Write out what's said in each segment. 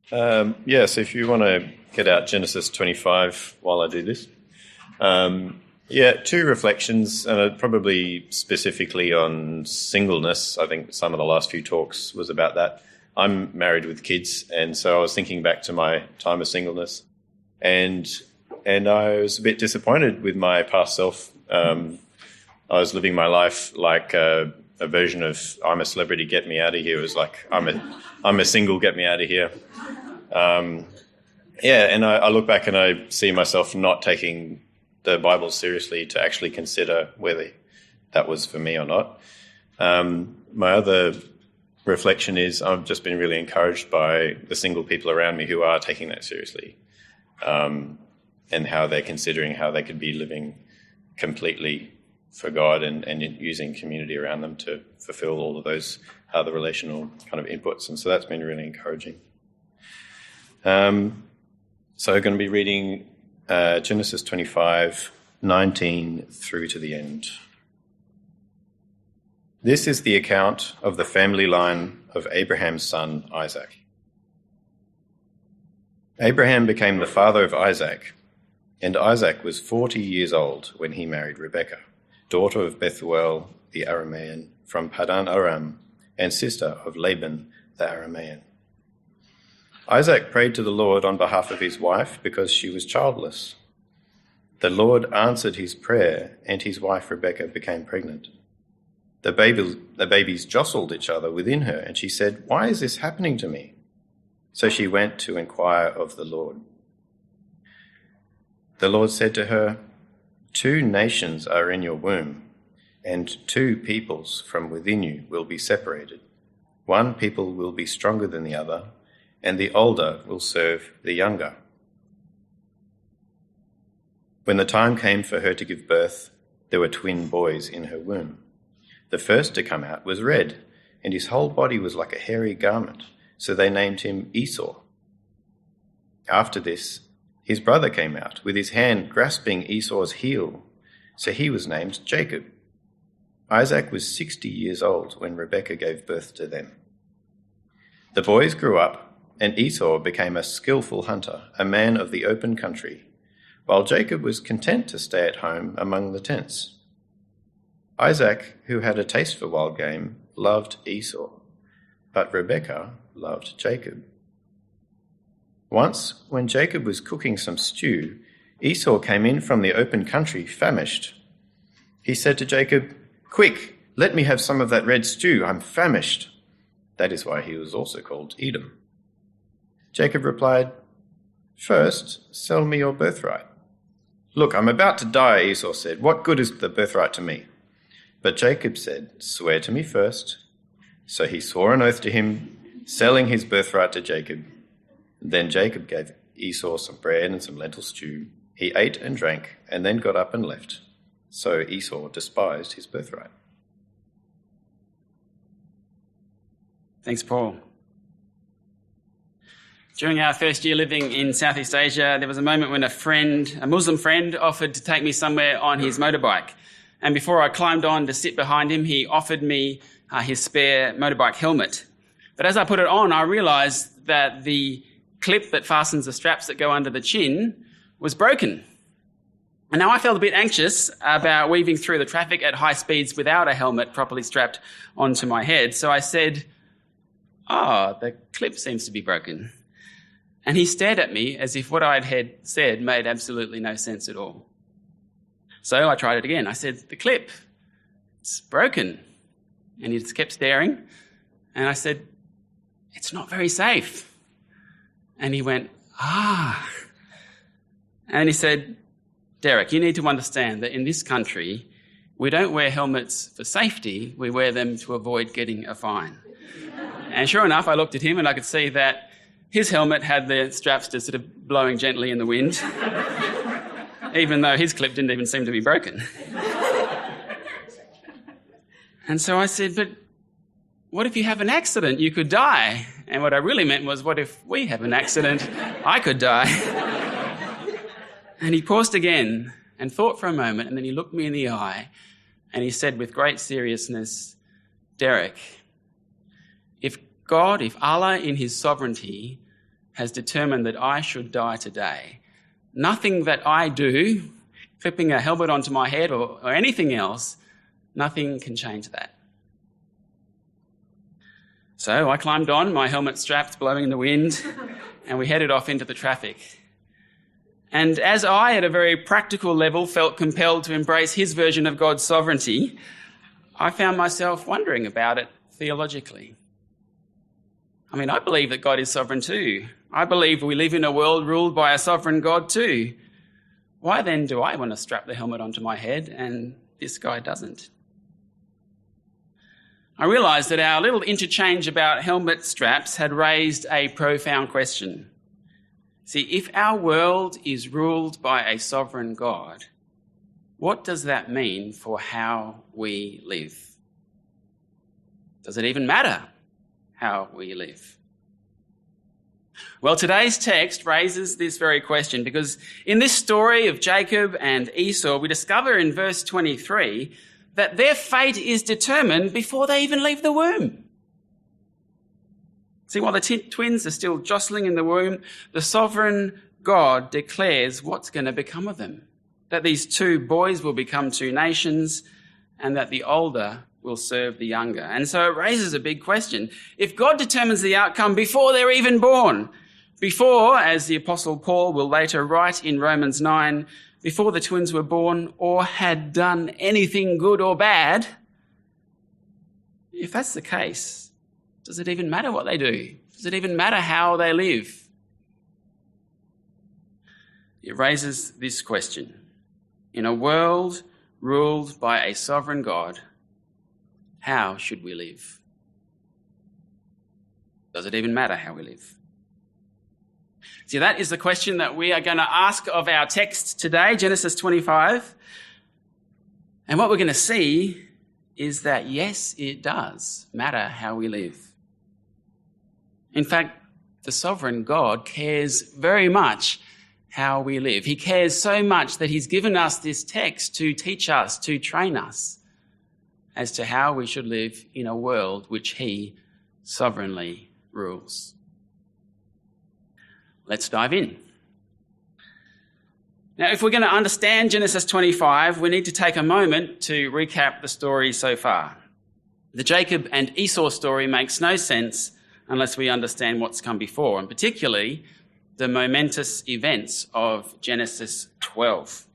So if you want to get out Genesis 25 while I do this. Two reflections, probably specifically on singleness. I think some of the last few talks was about that. I'm married with kids, and so I was thinking back to my time of singleness, and I was a bit disappointed with my past self. I was living my life like a version of I'm a celebrity, get me out of here. It was like I'm a single, get me out of here. And I look back and I see myself not taking the Bible seriously to actually consider whether that was for me or not. My other reflection is I've just been really encouraged by the single people around me who are taking that seriously, and how they're considering how they could be living completely for God and using community around them to fulfill all of those other relational kind of inputs. And so that's been really encouraging. So I'm going to be reading Genesis 25:19 through to the end. This is the account of the family line of Abraham's son Isaac. Abraham became the father of Isaac, and Isaac was 40 years old when he married Rebekah, daughter of Bethuel the Aramean from Paddan Aram, and sister of Laban the Aramean. Isaac prayed to the Lord on behalf of his wife because she was childless. The Lord answered his prayer, and his wife Rebekah became pregnant. The babies jostled each other within her, and she said, "Why is this happening to me?" So she went to inquire of the Lord. The Lord said to her, "Two nations are in your womb, and two peoples from within you will be separated. One people will be stronger than the other, and the older will serve the younger." When the time came for her to give birth, there were twin boys in her womb. The first to come out was red, and his whole body was like a hairy garment, so they named him Esau. After this, his brother came out, with his hand grasping Esau's heel, so he was named Jacob. Isaac was 60 years old when Rebekah gave birth to them. The boys grew up, and Esau became a skillful hunter, a man of the open country, while Jacob was content to stay at home among the tents. Isaac, who had a taste for wild game, loved Esau, but Rebekah loved Jacob. Once, when Jacob was cooking some stew, Esau came in from the open country famished. He said to Jacob, "Quick, let me have some of that red stew, I'm famished." That is why he was also called Edom. Jacob replied, "First, sell me your birthright." "Look, I'm about to die," Esau said. "What good is the birthright to me?" But Jacob said, "Swear to me first." So he swore an oath to him, selling his birthright to Jacob. Then Jacob gave Esau some bread and some lentil stew. He ate and drank, and then got up and left. So Esau despised his birthright. Thanks, Paul. During our first year living in Southeast Asia, there was a moment when a Muslim friend, offered to take me somewhere on his motorbike. And before I climbed on to sit behind him, he offered me his spare motorbike helmet. But as I put it on, I realised that the clip that fastens the straps that go under the chin was broken. And now I felt a bit anxious about weaving through the traffic at high speeds without a helmet properly strapped onto my head. So I said, "The clip seems to be broken." And he stared at me as if what I had said made absolutely no sense at all. So I tried it again. I said, "The clip, it's broken." And he just kept staring. And I said, "It's not very safe." And he went, And he said, "Derek, you need to understand that in this country, we don't wear helmets for safety. We wear them to avoid getting a fine." And sure enough, I looked at him and I could see that his helmet had the straps just sort of blowing gently in the wind, even though his clip didn't even seem to be broken. And so I said, "But what if you have an accident? You could die." And what I really meant was, what if we have an accident? I could die. And he paused again and thought for a moment, and then he looked me in the eye and he said with great seriousness, "Derek, if Allah in his sovereignty has determined that I should die today. Nothing that I do, clipping a helmet onto my head or anything else, nothing can change that. So I climbed on, my helmet strapped, blowing in the wind, and we headed off into the traffic. And as I, at a very practical level, felt compelled to embrace his version of God's sovereignty, I found myself wondering about it theologically. I mean, I believe that God is sovereign too. I believe we live in a world ruled by a sovereign God too. Why then do I want to strap the helmet onto my head and this guy doesn't? I realised that our little interchange about helmet straps had raised a profound question. See, if our world is ruled by a sovereign God, what does that mean for how we live? Does it even matter how we live? Well, today's text raises this very question because in this story of Jacob and Esau, we discover in verse 23 that their fate is determined before they even leave the womb. See, while the twins are still jostling in the womb, the sovereign God declares what's going to become of them. That these two boys will become two nations and that the older will serve the younger. And so it raises a big question. If God determines the outcome before they're even born, before, as the Apostle Paul will later write in Romans 9, before the twins were born or had done anything good or bad, if that's the case, does it even matter what they do? Does it even matter how they live? It raises this question. In a world ruled by a sovereign God, how should we live? Does it even matter how we live? See, that is the question that we are going to ask of our text today, Genesis 25. And what we're going to see is that, yes, it does matter how we live. In fact, the sovereign God cares very much how we live. He cares so much that he's given us this text to teach us, to train us as to how we should live in a world which he sovereignly rules. Let's dive in. Now, if we're going to understand Genesis 25, we need to take a moment to recap the story so far. The Jacob and Esau story makes no sense unless we understand what's come before, and particularly the momentous events of Genesis 12.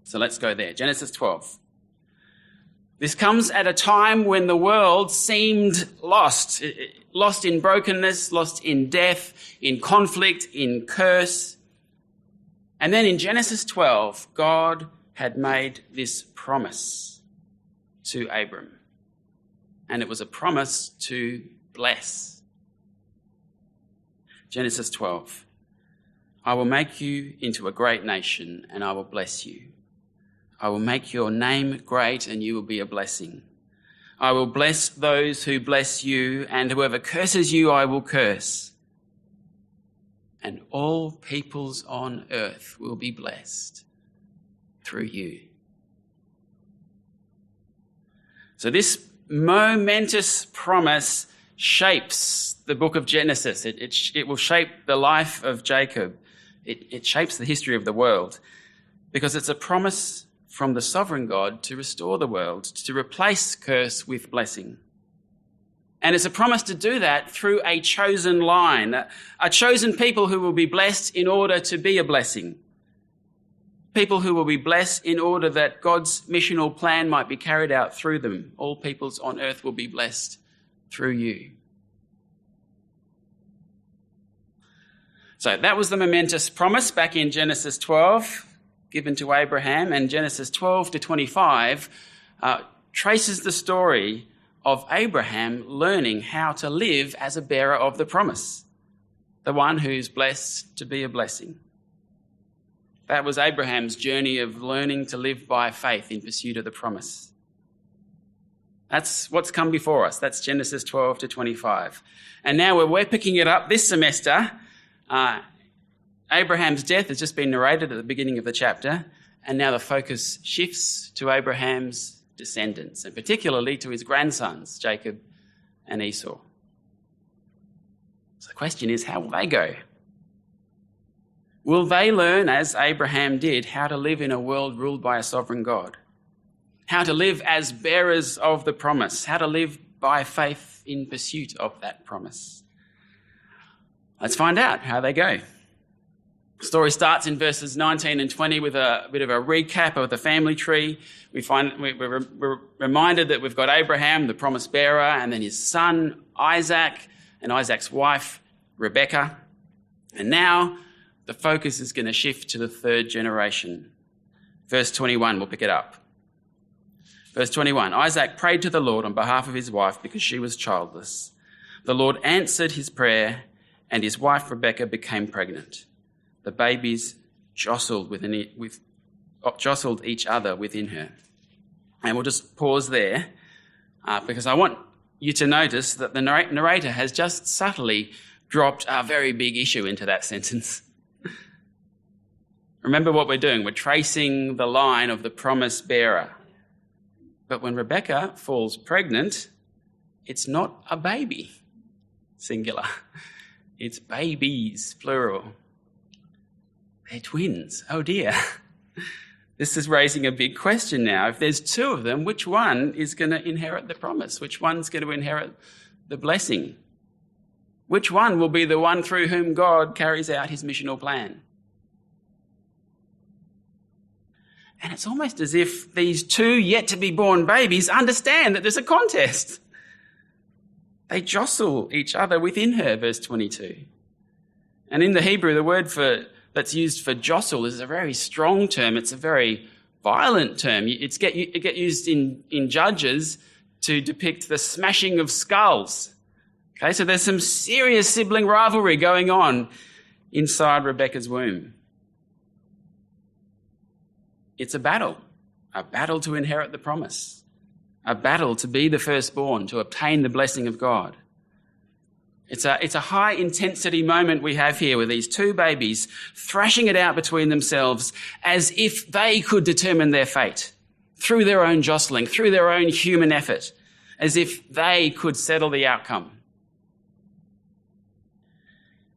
So let's go there. Genesis 12. This comes at a time when the world seemed lost in brokenness, lost in death, in conflict, in curse. And then in Genesis 12, God had made this promise to Abram. And it was a promise to bless. Genesis 12. I will make you into a great nation and I will bless you. I will make your name great and you will be a blessing. I will bless those who bless you, and whoever curses you I will curse. And all peoples on earth will be blessed through you. So this momentous promise shapes the book of Genesis. It will shape the life of Jacob. It shapes the history of the world because it's a promise from the sovereign God to restore the world, to replace curse with blessing. And it's a promise to do that through a chosen line, a chosen people who will be blessed in order to be a blessing. People who will be blessed in order that God's missional plan might be carried out through them. All peoples on earth will be blessed through you. So that was the momentous promise back in Genesis 12. Given to Abraham, and Genesis 12 to 25 traces the story of Abraham learning how to live as a bearer of the promise, the one who's blessed to be a blessing. That was Abraham's journey of learning to live by faith in pursuit of the promise. That's what's come before us. That's Genesis 12 to 25. And now we're picking it up this semester. Abraham's death has just been narrated at the beginning of the chapter, and now the focus shifts to Abraham's descendants, and particularly to his grandsons, Jacob and Esau. So the question is, how will they go? Will they learn, as Abraham did, how to live in a world ruled by a sovereign God? How to live as bearers of the promise? How to live by faith in pursuit of that promise? Let's find out how they go. The story starts in verses 19 and 20 with a bit of a recap of the family tree. We're reminded that we've got Abraham, the promise bearer, and then his son Isaac, and Isaac's wife Rebekah. And now the focus is going to shift to the third generation. Verse 21, we'll pick it up. Verse 21, Isaac prayed to the Lord on behalf of his wife because she was childless. The Lord answered his prayer, and his wife Rebekah became pregnant. The babies jostled each other within her. And we'll just pause there because I want you to notice that the narrator has just subtly dropped a very big issue into that sentence. Remember what we're doing. We're tracing the line of the promise bearer. But when Rebekah falls pregnant, it's not a baby, singular. It's babies, plural. They're twins. Oh dear. This is raising a big question now. If there's two of them, which one is going to inherit the promise? Which one's going to inherit the blessing? Which one will be the one through whom God carries out his missional plan? And it's almost as if these two yet-to-be-born babies understand that there's a contest. They jostle each other within her, verse 22. And in the Hebrew, the word that's used for jostle is a very strong term. It's a very violent term. It get used in Judges to depict the smashing of skulls. Okay, so there's some serious sibling rivalry going on inside Rebekah's womb. It's a battle to inherit the promise, a battle to be the firstborn, to obtain the blessing of God. It's a high-intensity moment we have here with these two babies thrashing it out between themselves as if they could determine their fate through their own jostling, through their own human effort, as if they could settle the outcome.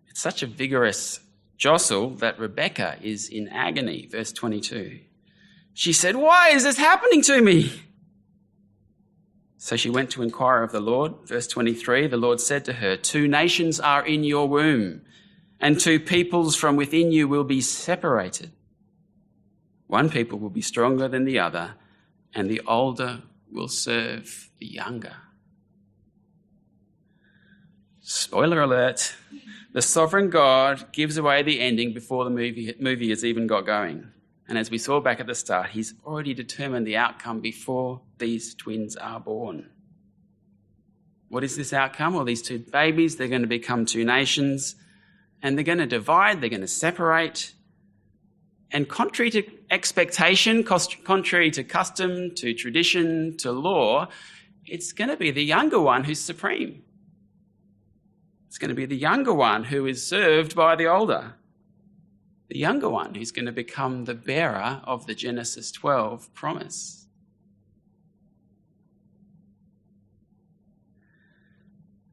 It's such a vigorous jostle that Rebekah is in agony, verse 22. She said, "Why is this happening to me?" So she went to inquire of the Lord. Verse 23, the Lord said to her, 2 nations are in your womb, and 2 peoples from within you will be separated. One people will be stronger than the other, and the older will serve the younger. Spoiler alert, the sovereign God gives away the ending before the movie has even got going. And as we saw back at the start, he's already determined the outcome before these twins are born. What is this outcome? Well, these 2 babies, they're going to become 2 nations, and they're going to divide, they're going to separate. And contrary to expectation, contrary to custom, to tradition, to law, it's going to be the younger one who's supreme. It's going to be the younger one who is served by the older. The younger one who's going to become the bearer of the Genesis 12 promise.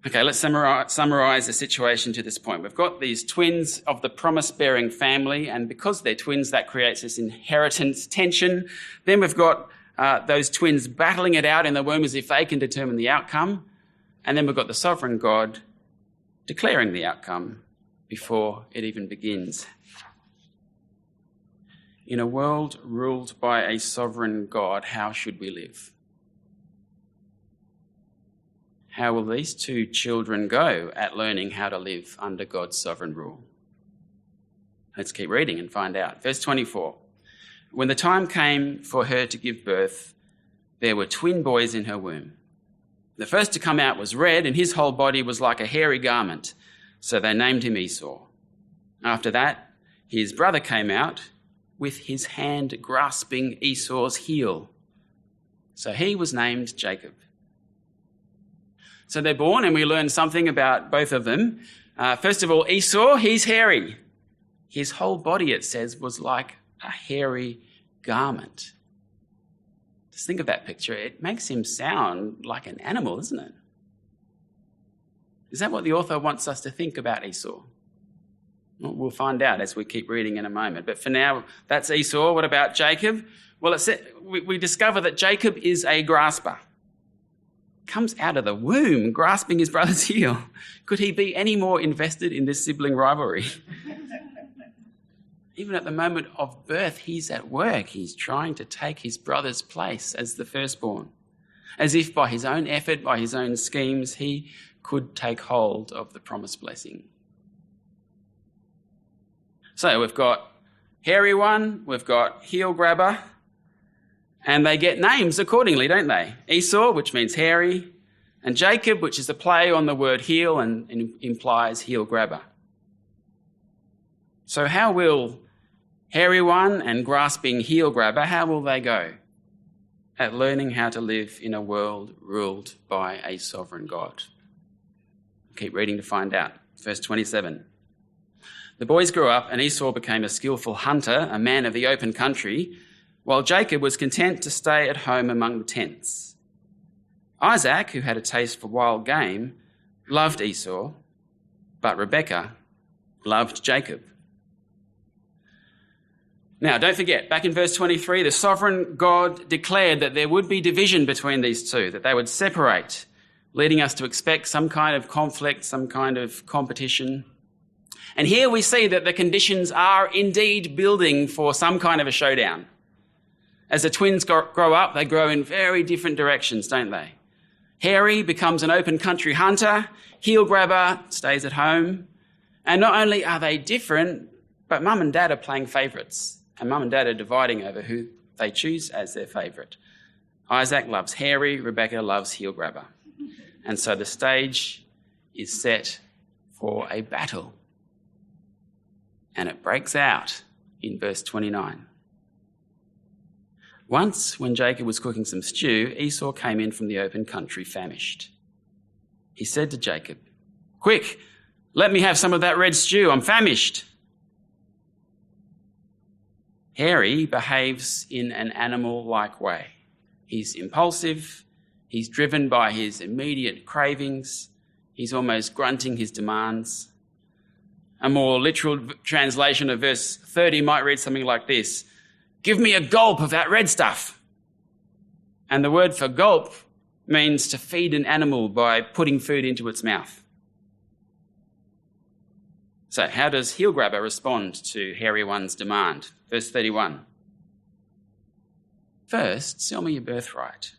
Okay, let's summarize the situation to this point. We've got these twins of the promise-bearing family, and because they're twins, that creates this inheritance tension. Then we've got those twins battling it out in the womb as if they can determine the outcome. And then we've got the sovereign God declaring the outcome before it even begins. In a world ruled by a sovereign God, how should we live? How will these 2 children go at learning how to live under God's sovereign rule? Let's keep reading and find out. Verse 24. When the time came for her to give birth, there were twin boys in her womb. The first to come out was red, and his whole body was like a hairy garment, so they named him Esau. After that, his brother came out, with his hand grasping Esau's heel. So he was named Jacob. So they're born, and we learn something about both of them. First of all, Esau, he's hairy. His whole body, it says, was like a hairy garment. Just think of that picture. It makes him sound like an animal, doesn't it? Is that what the author wants us to think about Esau? Well, we'll find out as we keep reading in a moment. But for now, that's Esau. What about Jacob? Well, we discover that Jacob is a grasper. Comes out of the womb grasping his brother's heel. Could he be any more invested in this sibling rivalry? Even at the moment of birth, he's at work. He's trying to take his brother's place as the firstborn, as if by his own effort, by his own schemes, he could take hold of the promised blessing. So we've got hairy one, we've got heel grabber, and they get names accordingly, don't they? Esau, which means hairy, and Jacob, which is a play on the word heel and implies heel grabber. So how will hairy one and grasping heel grabber, how will they go at learning how to live in a world ruled by a sovereign God? Keep reading to find out. Verse 27. The boys grew up and Esau became a skillful hunter, a man of the open country, while Jacob was content to stay at home among the tents. Isaac, who had a taste for wild game, loved Esau, but Rebekah loved Jacob. Now, don't forget, back in verse 23, the sovereign God declared that there would be division between these two, that they would separate, leading us to expect some kind of conflict, some kind of competition. And here we see that the conditions are indeed building for some kind of a showdown. As the twins grow up, they grow in very different directions, don't they? Hairy becomes an open country hunter, heel grabber stays at home. And not only are they different, but mum and dad are playing favourites. And mum and dad are dividing over who they choose as their favourite. Isaac loves hairy, Rebekah loves heel grabber. And so the stage is set for a battle. And it breaks out in verse 29. Once, when Jacob was cooking some stew, Esau came in from the open country famished. He said to Jacob, "Quick, let me have some of that red stew. I'm famished." Hairy behaves in an animal-like way. He's impulsive. He's driven by his immediate cravings. He's almost grunting his demands. A more literal translation of verse 30 might read something like this: "Give me a gulp of that red stuff." And the word for gulp means to feed an animal by putting food into its mouth. So how does heel grabber respond to hairy one's demand? Verse 31. "First, sell me your birthright."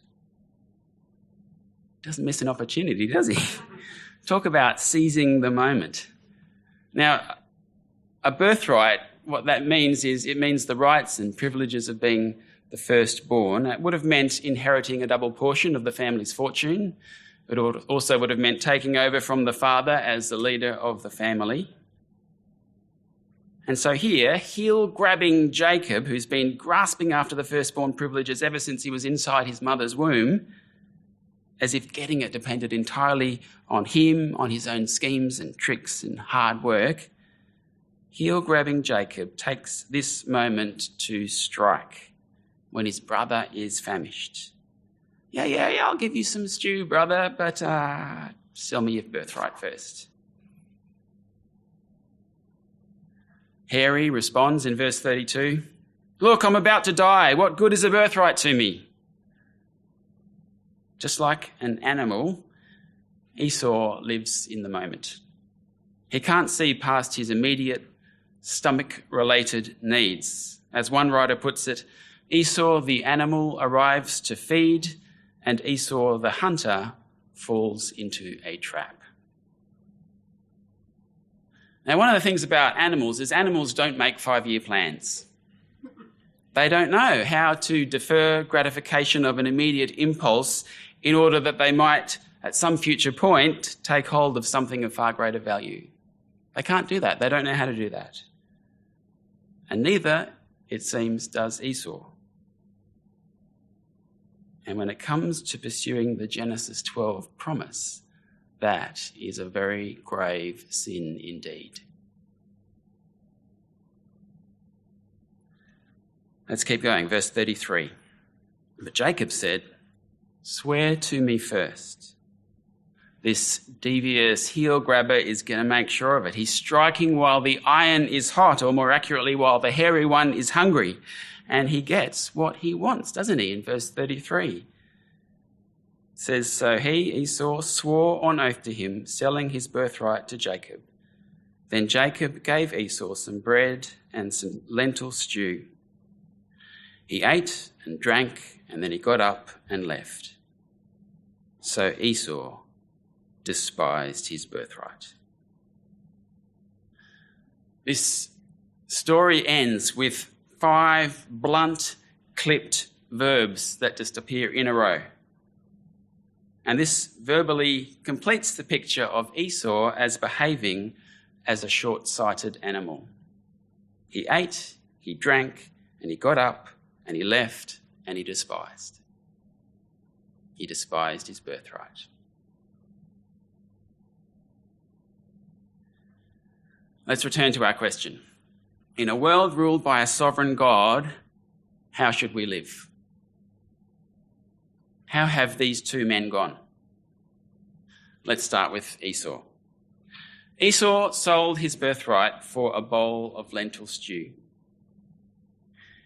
Doesn't miss an opportunity, does he? Talk about seizing the moment. Now, a birthright, what that means is it means the rights and privileges of being the firstborn. It would have meant inheriting a double portion of the family's fortune. It also would have meant taking over from the father as the leader of the family. And so here, heel-grabbing Jacob, who's been grasping after the firstborn privileges ever since he was inside his mother's womb, as if getting it depended entirely on him, on his own schemes and tricks and hard work, heel-grabbing Jacob takes this moment to strike when his brother is famished. Yeah, I'll give you some stew, brother, but sell me your birthright first. Hairy responds in verse 32, "Look, I'm about to die. What good is a birthright to me?" Just like an animal, Esau lives in the moment. He can't see past his immediate stomach-related needs. As one writer puts it, Esau the animal arrives to feed, and Esau the hunter falls into a trap. Now, one of the things about animals is animals don't make 5-year plans. They don't know how to defer gratification of an immediate impulse in order that they might, at some future point, take hold of something of far greater value. They can't do that. They don't know how to do that. And neither, it seems, does Esau. And when it comes to pursuing the Genesis 12 promise, that is a very grave sin indeed. Let's keep going. Verse 33. But Jacob said, "Swear to me first." This devious heel grabber is going to make sure of it. He's striking while the iron is hot, or more accurately, while the hairy one is hungry. And he gets what he wants, doesn't he, in verse 33? It says, so he, Esau, swore on oath to him, selling his birthright to Jacob. Then Jacob gave Esau some bread and some lentil stew. He ate and drank, and then he got up and left. So Esau despised his birthright. This story ends with 5 blunt, clipped verbs that just appear in a row. And this verbally completes the picture of Esau as behaving as a short-sighted animal. He ate, he drank, and he got up, and he left, and he despised. He despised his birthright. Let's return to our question. In a world ruled by a sovereign God, how should we live? How have these two men gone? Let's start with Esau. Esau sold his birthright for a bowl of lentil stew.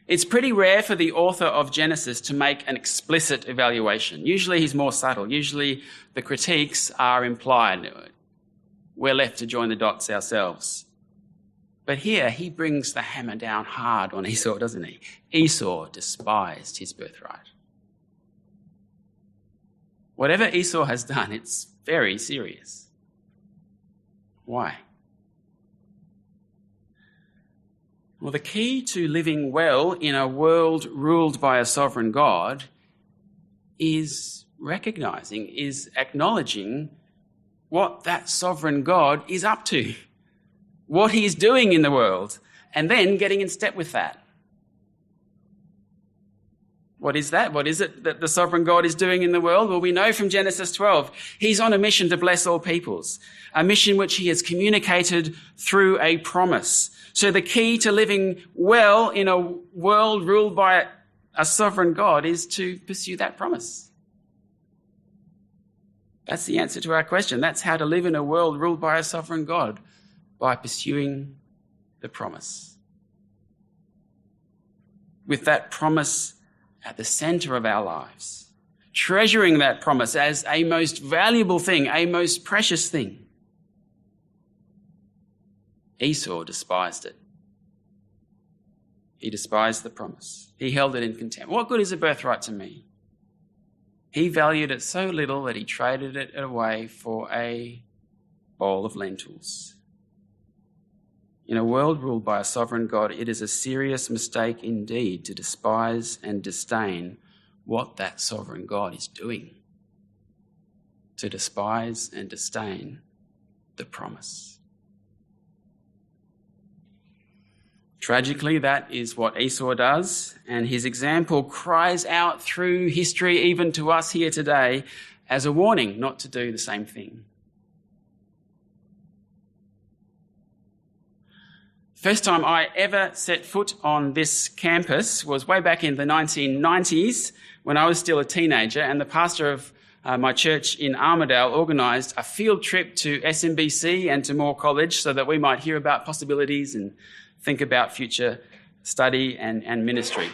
It's pretty rare for the author of Genesis to make an explicit evaluation. Usually he's more subtle. Usually the critiques are implied. We're left to join the dots ourselves. But here he brings the hammer down hard on Esau, doesn't he? Esau despised his birthright. Whatever Esau has done, it's very serious. Why? Well, the key to living well in a world ruled by a sovereign God is recognizing, is acknowledging what that sovereign God is up to, what he's doing in the world, and then getting in step with that. What is that? What is it that the sovereign God is doing in the world? Well, we know from Genesis 12, he's on a mission to bless all peoples, a mission which he has communicated through a promise. So the key to living well in a world ruled by a sovereign God is to pursue that promise. That's the answer to our question. That's how to live in a world ruled by a sovereign God, by pursuing the promise. With that promise at the centre of our lives, treasuring that promise as a most valuable thing, a most precious thing. Esau despised it. He despised the promise. He held it in contempt. What good is a birthright to me? He valued it so little that he traded it away for a bowl of lentils. In a world ruled by a sovereign God, it is a serious mistake indeed to despise and disdain what that sovereign God is doing. To despise and disdain the promise. Tragically, that is what Esau does, and his example cries out through history, even to us here today, as a warning not to do the same thing. First time I ever set foot on this campus was way back in the 1990s when I was still a teenager, and the pastor of my church in Armidale organised a field trip to SMBC and to Moore College so that we might hear about possibilities and think about future study and ministry.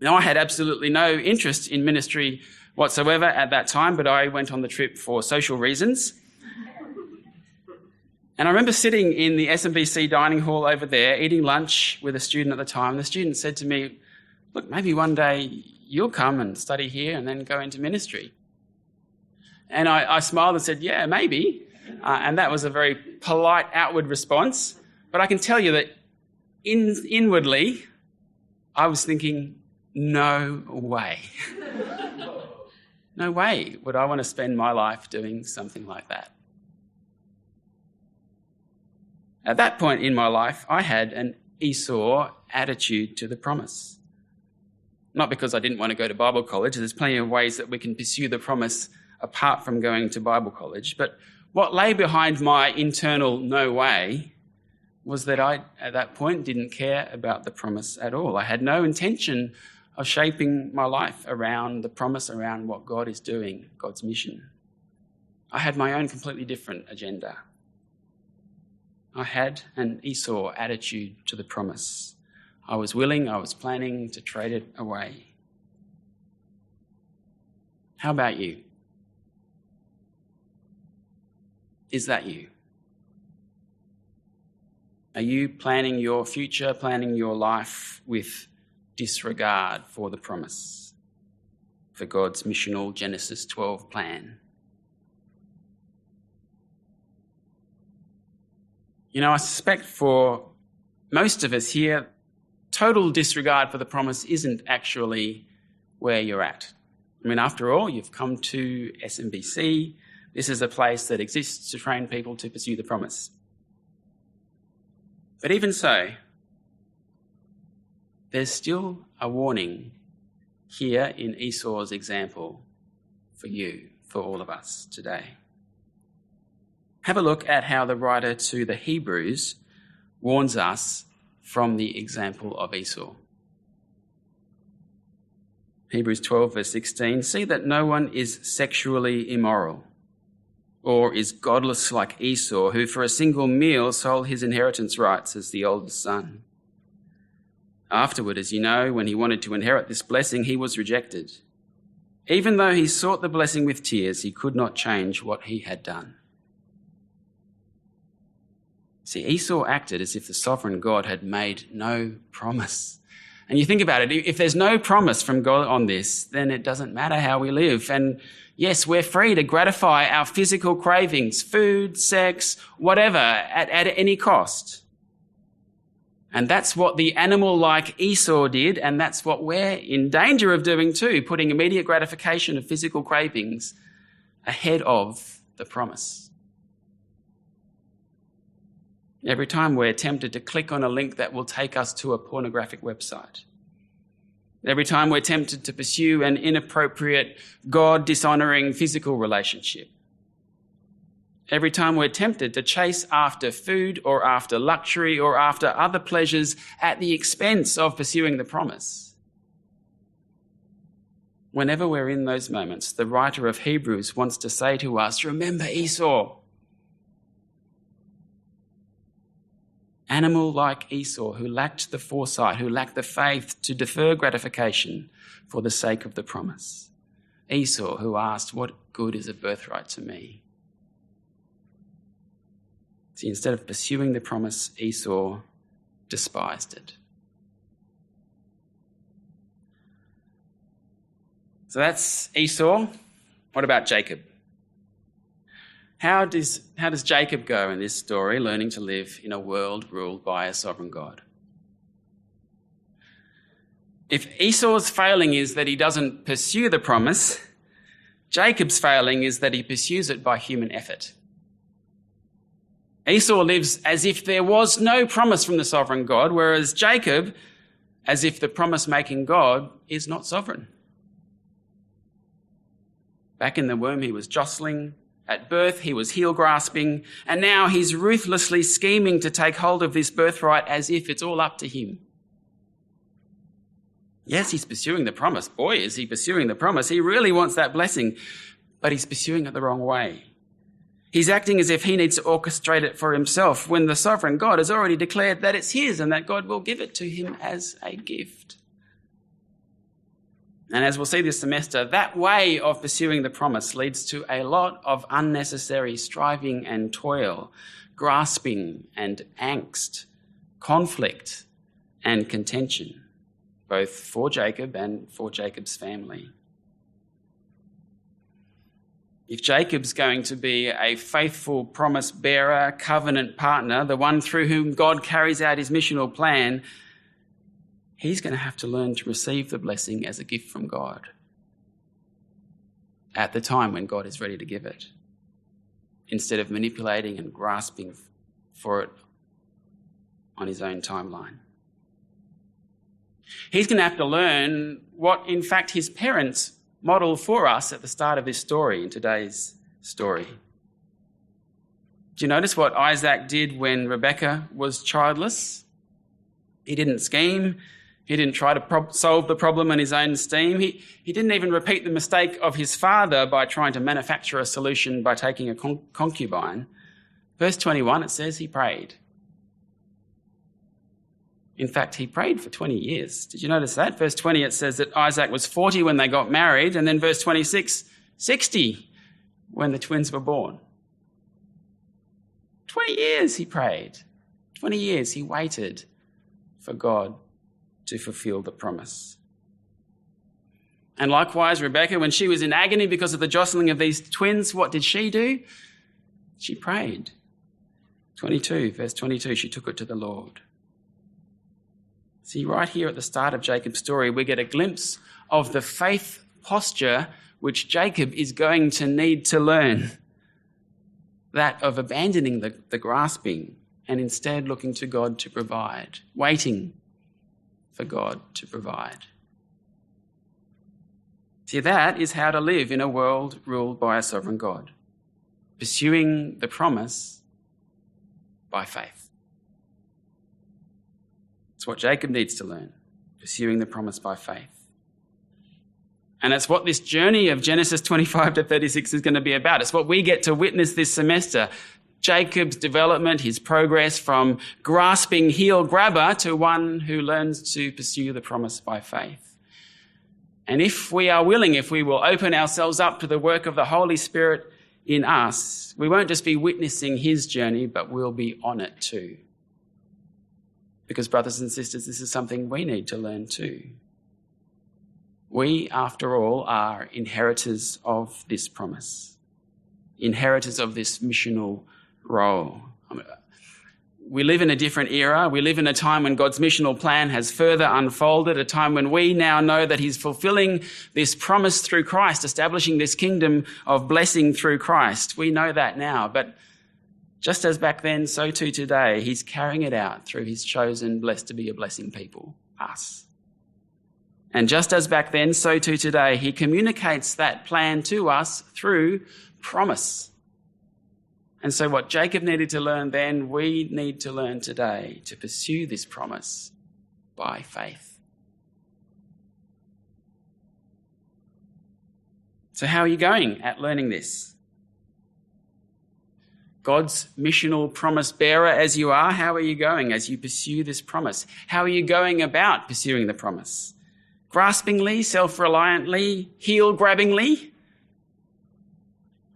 Now, I had absolutely no interest in ministry whatsoever at that time, but I went on the trip for social reasons. And I remember sitting in the SMBC dining hall over there, eating lunch with a student at the time. The student said to me, look, maybe one day you'll come and study here and then go into ministry. And I smiled and said, yeah, maybe. And that was a very polite outward response. But I can tell you that inwardly, I was thinking, no way. No way would I want to spend my life doing something like that. At that point in my life, I had an Esau attitude to the promise. Not because I didn't want to go to Bible college. There's plenty of ways that we can pursue the promise apart from going to Bible college. But what lay behind my internal no way was that I, at that point, didn't care about the promise at all. I had no intention of shaping my life around the promise, around what God is doing, God's mission. I had my own completely different agenda. I had an Esau attitude to the promise. I was planning to trade it away. How about you? Is that you? Are you planning your future, planning your life with disregard for the promise, for God's missional Genesis 12 plan? You know, I suspect for most of us here, total disregard for the promise isn't actually where you're at. I mean, after all, you've come to SMBC. This is a place that exists to train people to pursue the promise. But even so, there's still a warning here in Esau's example for you, for all of us today. Have a look at how the writer to the Hebrews warns us from the example of Esau. Hebrews 12 verse 16, see that no one is sexually immoral or is godless like Esau, who for a single meal sold his inheritance rights as the oldest son. Afterward, as you know, when he wanted to inherit this blessing, he was rejected. Even though he sought the blessing with tears, he could not change what he had done. See, Esau acted as if the sovereign God had made no promise. And you think about it, if there's no promise from God on this, then it doesn't matter how we live. And yes, we're free to gratify our physical cravings, food, sex, whatever, at any cost. And that's what the animal like Esau did, and that's what we're in danger of doing too, putting immediate gratification of physical cravings ahead of the promise. Every time we're tempted to click on a link that will take us to a pornographic website. Every time we're tempted to pursue an inappropriate, God-dishonouring physical relationship. Every time we're tempted to chase after food or after luxury or after other pleasures at the expense of pursuing the promise. Whenever we're in those moments, the writer of Hebrews wants to say to us, remember Esau. Animal like Esau, who lacked the foresight, who lacked the faith to defer gratification for the sake of the promise. Esau, who asked, what good is a birthright to me? See, instead of pursuing the promise, Esau despised it. So that's Esau. What about Jacob? How does Jacob go in this story, learning to live in a world ruled by a sovereign God? If Esau's failing is that he doesn't pursue the promise, Jacob's failing is that he pursues it by human effort. Esau lives as if there was no promise from the sovereign God, whereas Jacob, as if the promise-making God is not sovereign. Back in the womb, he was jostling. At birth, he was heel-grasping, and now he's ruthlessly scheming to take hold of this birthright as if it's all up to him. Yes, he's pursuing the promise. Boy, is he pursuing the promise. He really wants that blessing, but he's pursuing it the wrong way. He's acting as if he needs to orchestrate it for himself when the sovereign God has already declared that it's his and that God will give it to him as a gift. And as we'll see this semester, that way of pursuing the promise leads to a lot of unnecessary striving and toil, grasping and angst, conflict and contention, both for Jacob and for Jacob's family. If Jacob's going to be a faithful promise bearer, covenant partner, the one through whom God carries out his missional plan, he's going to have to learn to receive the blessing as a gift from God at the time when God is ready to give it, instead of manipulating and grasping for it on his own timeline. He's going to have to learn what, in fact, his parents modeled for us at the start of this story, in today's story. Do you notice what Isaac did when Rebekah was childless? He didn't scheme. He didn't try to solve the problem in his own steam. He didn't even repeat the mistake of his father by trying to manufacture a solution by taking a concubine. Verse 21, it says he prayed. In fact, he prayed for 20 years. Did you notice that? Verse 20, it says that Isaac was 40 when they got married, and then verse 26, 60 when the twins were born. 20 years he prayed. 20 years he waited for God to fulfill the promise. And likewise, Rebekah, when she was in agony because of the jostling of these twins, what did she do? She prayed. 22, verse 22, she took it to the Lord. See, right here at the start of Jacob's story, we get a glimpse of the faith posture which Jacob is going to need to learn. That of abandoning the grasping and instead looking to God to provide, waiting for God to provide. See, that is how to live in a world ruled by a sovereign God, pursuing the promise by faith. It's what Jacob needs to learn, pursuing the promise by faith. And it's what this journey of Genesis 25 to 36 is going to be about. It's what we get to witness this semester. Jacob's development, his progress from grasping heel grabber to one who learns to pursue the promise by faith. And if we are willing, if we will open ourselves up to the work of the Holy Spirit in us, we won't just be witnessing his journey, but we'll be on it too. Because, brothers and sisters, this is something we need to learn too. We, after all, are inheritors of this promise, inheritors of this missional role. We live in a different era. We live in a time when God's missional plan has further unfolded, a time when we now know that he's fulfilling this promise through Christ, establishing this kingdom of blessing through Christ. We know that now, but just as back then, so too today, he's carrying it out through his chosen, blessed to be a blessing people, us. And just as back then, so too today, he communicates that plan to us through promise. And so what Jacob needed to learn then, we need to learn today to pursue this promise by faith. So how are you going at learning this? God's missional promise bearer as you are, how are you going as you pursue this promise? How are you going about pursuing the promise? Graspingly, self-reliantly, heel-grabbingly,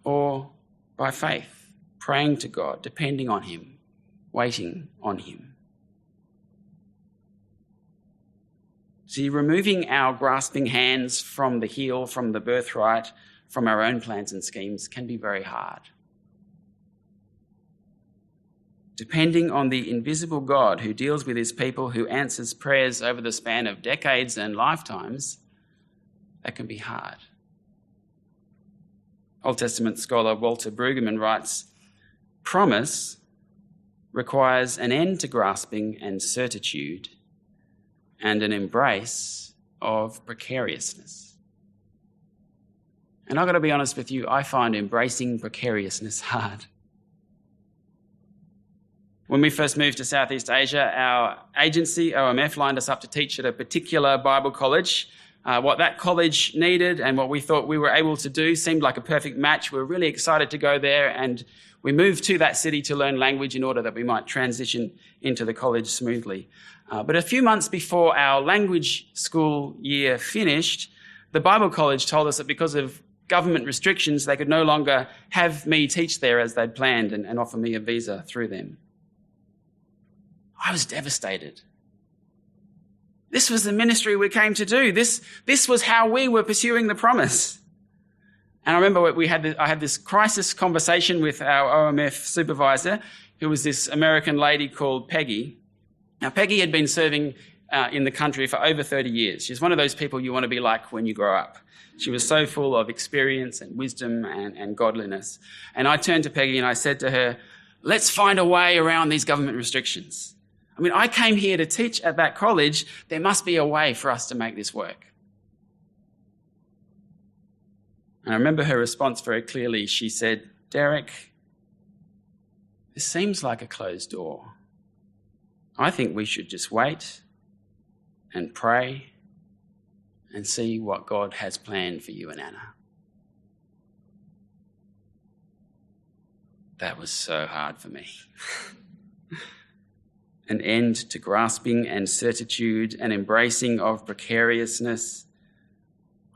or by faith, praying to God, depending on him, waiting on him? See, removing our grasping hands from the heel, from the birthright, from our own plans and schemes can be very hard. Depending on the invisible God who deals with his people, who answers prayers over the span of decades and lifetimes, that can be hard. Old Testament scholar Walter Brueggemann writes, promise requires an end to grasping and certitude and an embrace of precariousness. And I've got to be honest with you, I find embracing precariousness hard. When we first moved to Southeast Asia, our agency, OMF, lined us up to teach at a particular Bible college. What that college needed and what we thought we were able to do seemed like a perfect match. We were really excited to go there, and we moved to that city to learn language in order that we might transition into the college smoothly. But a few months before our language school year finished, the Bible college told us that because of government restrictions, they could no longer have me teach there as they'd planned and offer me a visa through them. I was devastated. This was the ministry we came to do. This was how we were pursuing the promise. And I remember I had this crisis conversation with our OMF supervisor, who was this American lady called Peggy. Now, Peggy had been serving in the country for over 30 years. She's one of those people you want to be like when you grow up. She was so full of experience and wisdom and godliness. And I turned to Peggy and I said to her, let's find a way around these government restrictions. I mean, I came here to teach at that college. There must be a way for us to make this work. And I remember her response very clearly. She said, Derek, this seems like a closed door. I think we should just wait and pray and see what God has planned for you and Anna. That was so hard for me. An end to grasping and certitude and embracing of precariousness.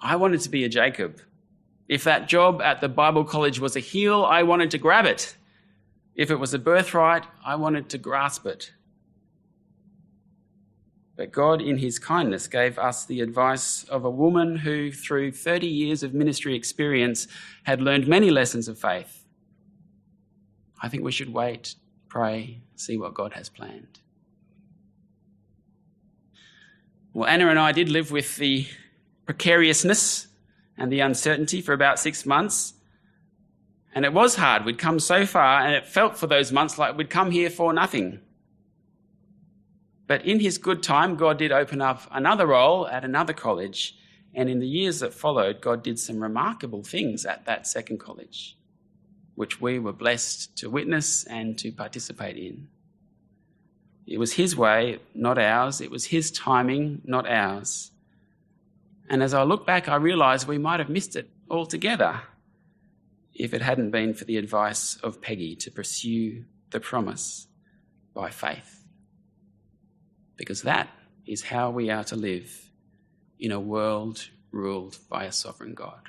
I wanted to be a Jacob. If that job at the Bible college was a heel, I wanted to grab it. If it was a birthright, I wanted to grasp it. But God, in his kindness, gave us the advice of a woman who, through 30 years of ministry experience, had learned many lessons of faith. I think we should wait, pray, see what God has planned. Well, Anna and I did live with the precariousness and the uncertainty for about 6 months. And it was hard. We'd come so far, and it felt for those months like we'd come here for nothing. But in his good time, God did open up another role at another college. And in the years that followed, God did some remarkable things at that second college, which we were blessed to witness and to participate in. It was his way, not ours. It was his timing, not ours. And as I look back, I realise we might have missed it altogether if it hadn't been for the advice of Peggy to pursue the promise by faith. Because that is how we are to live in a world ruled by a sovereign God.